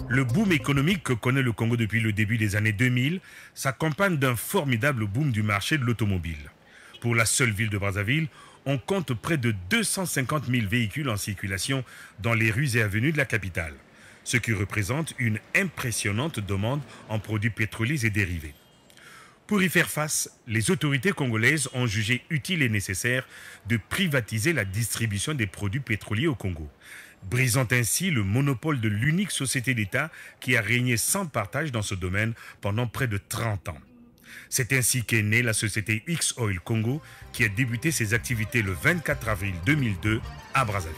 Le boom économique que connaît le Congo depuis le début des années 2000 s'accompagne d'un formidable boom du marché de l'automobile. Pour la seule ville de Brazzaville, on compte près de 250 000 véhicules en circulation dans les rues et avenues de la capitale, ce qui représente une impressionnante demande en produits pétroliers et dérivés. Pour y faire face, les autorités congolaises ont jugé utile et nécessaire de privatiser la distribution des produits pétroliers au Congo, brisant ainsi le monopole de l'unique société d'État qui a régné sans partage dans ce domaine pendant près de 30 ans. C'est ainsi qu'est née la société X-Oil Congo qui a débuté ses activités le 24 avril 2002 à Brazzaville.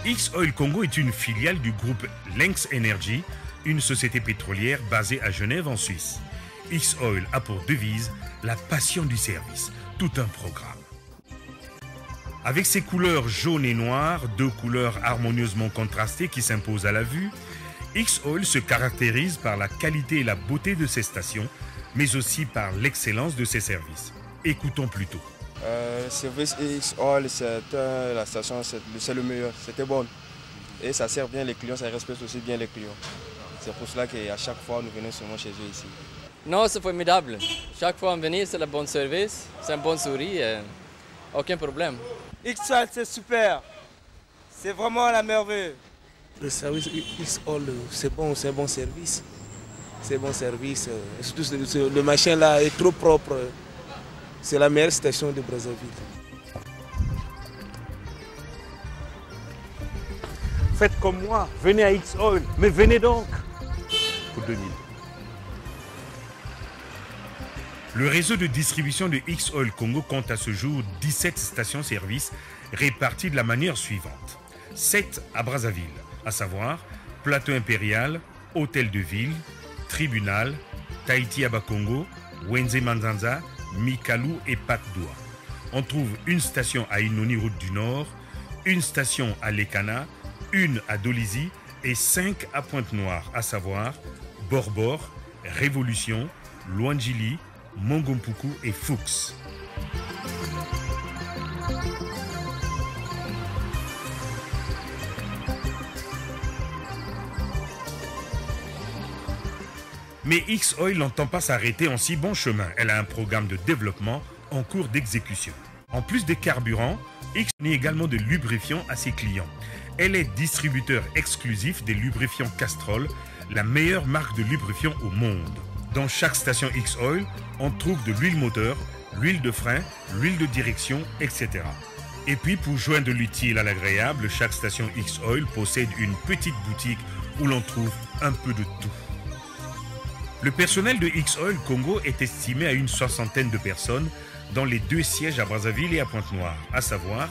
X-Oil Congo est une filiale du groupe Lynx Energy, une société pétrolière basée à Genève en Suisse. X-Oil a pour devise la passion du service, tout un programme. Avec ses couleurs jaune et noir, deux couleurs harmonieusement contrastées qui s'imposent à la vue, X-Oil se caractérise par la qualité et la beauté de ses stations, mais aussi par l'excellence de ses services. Écoutons plutôt. Le service X-Oil, la station, c'est le meilleur, c'était bon. Et ça sert bien les clients, ça respecte aussi bien les clients. C'est pour cela qu'à chaque fois, nous venons seulement chez eux ici. Non, c'est formidable. Chaque fois on vient, c'est le bon service, c'est un bon sourire, aucun problème. X-Oil, c'est super. C'est vraiment la merveille. Le service X-Oil, c'est bon service. C'est bon service. Surtout, le machin là est trop propre. C'est la meilleure station de Brazzaville. Faites comme moi, venez à X-Oil, mais venez donc pour 2000. Le réseau de distribution de X-Oil Congo compte à ce jour 17 stations-service réparties de la manière suivante. 7 à Brazzaville, à savoir Plateau Impérial, Hôtel de Ville, Tribunal, Tahiti Abakongo, Wenze Manzanza, Mikalou et Patdoua. On trouve une station à Inoni, route du Nord, une station à Lekana, une à Dolizy et 5 à Pointe-Noire, à savoir Borbor, Révolution, Luandjili, Mongompuku et Fuchs. Mais X-Oil n'entend pas s'arrêter en si bon chemin. Elle a un programme de développement en cours d'exécution. En plus des carburants, X fournit également de lubrifiants à ses clients. Elle est distributeur exclusif des lubrifiants Castrol, la meilleure marque de lubrifiants au monde. Dans chaque station X-Oil, on trouve de l'huile moteur, l'huile de frein, l'huile de direction, etc. Et puis pour joindre l'utile à l'agréable, chaque station X-Oil possède une petite boutique où l'on trouve un peu de tout. Le personnel de X-Oil Congo est estimé à une 60aine de personnes dans les 2 sièges à Brazzaville et à Pointe-Noire, à savoir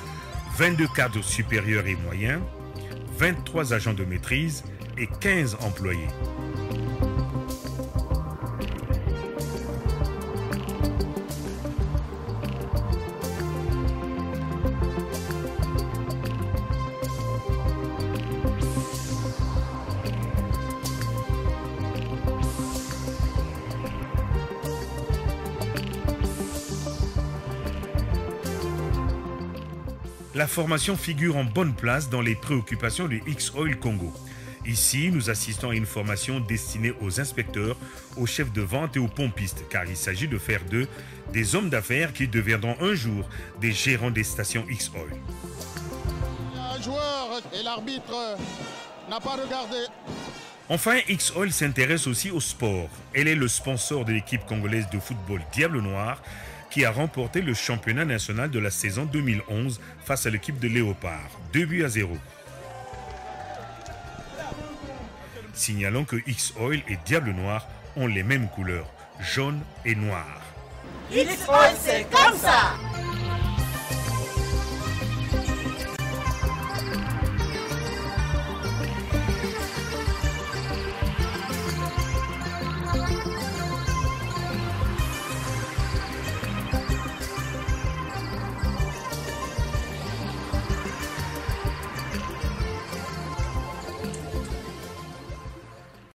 22 cadres supérieurs et moyens, 23 agents de maîtrise et 15 employés. La formation figure en bonne place dans les préoccupations de X-Oil Congo. Ici, nous assistons à une formation destinée aux inspecteurs, aux chefs de vente et aux pompistes, car il s'agit de faire d'eux des hommes d'affaires qui deviendront un jour des gérants des stations X-Oil. Un joueur et l'arbitre n'a pas regardé. Enfin, X-Oil s'intéresse aussi au sport. Elle est le sponsor de l'équipe congolaise de football Diable Noir, qui a remporté le championnat national de la saison 2011 face à l'équipe de Léopard, 2-0. Signalons que X-Oil et Diable Noir ont les mêmes couleurs, jaune et noir. X-Oil, c'est comme ça!